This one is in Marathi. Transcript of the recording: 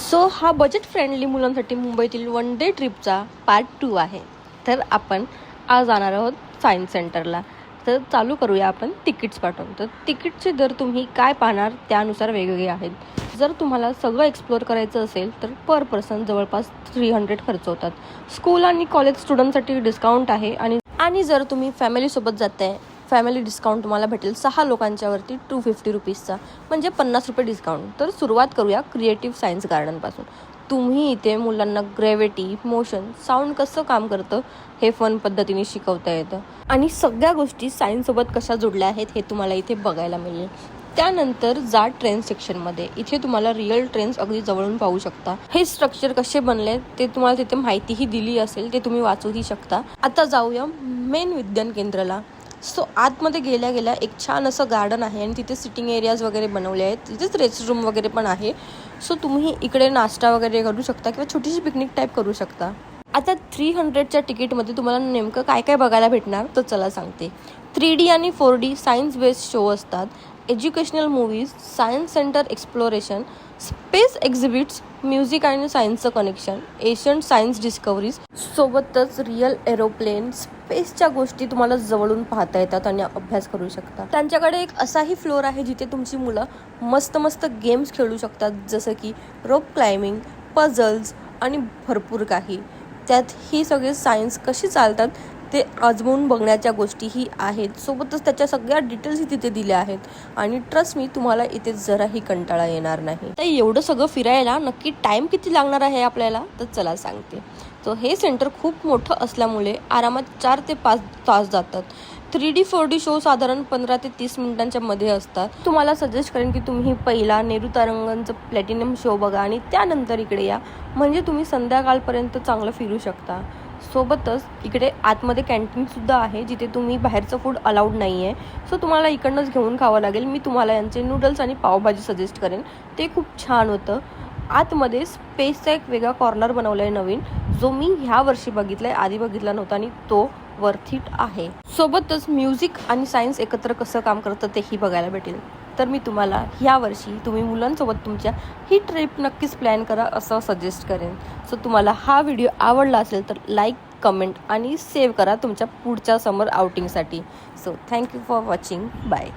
सो हा बजेट फ्रेंडली मुलांसाठी मुंबईतील वन डे ट्रिपचा पार्ट 2 आहे. तर आपण आज जाणार आहोत सायन्स सेंटरला. तर चालू करूया आपण तिकीट्स पाठवून. तर तिकीटचे दर तुम्ही काय पाहणार त्यानुसार वेगवेगळे आहेत. जर तुम्हाला सगळं एक्सप्लोअर करायचं असेल तर पर पर्सन जवळपास 300 खर्च होतात. स्कूल आणि कॉलेज स्टुडंटसाठी डिस्काउंट आहे आणि जर तुम्ही फॅमिलीसोबत जाताय फॅमिली डिस्काउंट तुम्हाला भेटेल 6 लोकांच्यावरती 250 रुपीजचा, म्हणजे 50 रुपये डिस्काउंट. तर सुरुवात करूया क्रिएटिव्ह सायन्स गार्डनपासून. तुम्ही इथे मुलांना ग्रॅव्हिटी, मोशन, साऊंड कसं काम करतं हे फन पद्धतीने शिकवता येतं आणि सगळ्या गोष्टी सायन्ससोबत कशा जोडल्या आहेत हे तुम्हाला इथे बघायला मिळेल. त्यानंतर जा ट्रेन सेक्शनमध्ये. इथे तुम्हाला रिअल ट्रेन्स अगदी जवळून पाहू शकता. हे स्ट्रक्चर कसे बनले ते तुम्हाला तिथे माहितीही दिली असेल, ते तुम्ही वाचूही शकता. आता जाऊया मेन विज्ञान केंद्राला. सो आतमध्ये गेल्या एक छान असं गार्डन आहे आणि तिथे सिटिंग एरियाज वगैरे बनवले आहेत. तिथेच रेस्ट रूम वगैरे पण आहे. सो तुम्ही इकडे नाश्ता वगैरे करू शकता किंवा छोटीशी पिकनिक टाईप करू शकता. आता 300च्या तिकीटमध्ये तुम्हाला नेमकं काय काय बघायला भेटणार तर चला सांगते. 3D आणि 4D सायन्स बेस्ड शो असतात, educational movies, science centre exploration, space exhibits, music आणि सायन्सचं कनेक्शन, एशियंट सायन्स डिस्कवरीज, सोबतच रिअल एरोप्लेन, स्पेसच्या गोष्टी तुम्हाला जवळून पाहता येतात आणि अभ्यास करू शकता. त्यांच्याकडे एक असाही फ्लोअर आहे जिथे तुमची मुलं मस्त मस्त गेम्स खेळू शकतात, जसं की रोप क्लाइम्बिंग, पझल्स आणि भरपूर काही. त्यात ही सगळे सायन्स कशी चालतात ते आजमवून बघण्याच्या गोष्टीही आहेत. सोबतच त्याच्या सगळ्या डिटेल्सही तिथे दिल्या आहेत आणि ट्रस्ट मी तुम्हाला इथे जराही कंटाळा येणार नाही. तर एवढं सगळं फिरायला नक्की टाईम किती लागणार आहे आपल्याला तर चला सांगते. तर हे सेंटर खूप मोठं असल्यामुळे आरामात 4 ते 5 तास जातात. 3D 4D शो साधारण 15 ते 30 मिनिटांच्या मध्ये असतात. तुम्हाला सजेस्ट करेन की तुम्ही पहिला नेहरू तारांगणचं प्लॅटिनम शो बघा आणि त्यानंतर इकडे या, म्हणजे तुम्ही संध्याकाळपर्यंत चांगलं फिरू शकता. सोबतच इकडे आतमध्ये कॅन्टीनसुद्धा आहे जिथे तुम्ही बाहेरचं फूड अलाउड नाही आहे. सो तुम्हाला इकडनंच घेऊन खावं लागेल. मी तुम्हाला यांचे नूडल्स आणि पावभाजी सजेस्ट करेन, ते खूप छान होतं. आतमध्ये स्पेसचा एक वेगळा कॉर्नर बनवला आहे नवीन, जो मी ह्या वर्षी बघितला आहे, आधी बघितला नव्हता आणि तो वर्थ इट आहे. सोबतच म्युझिक आणि सायन्स एकत्र कसं काम करतं तेही बघायला भेटेल. तर मी तुम्हाला ह्या वर्षी तुम्ही मुलांसोबत तुमच्या ही ट्रिप नक्कीच प्लॅन करा असं सजेस्ट करेन. सो तुम्हाला हा व्हिडिओ आवडला असेल तर लाईक, कमेंट आणि सेव्ह करा तुमच्या पुढच्या समर आउटिंगसाठी. So thank you for watching. Bye.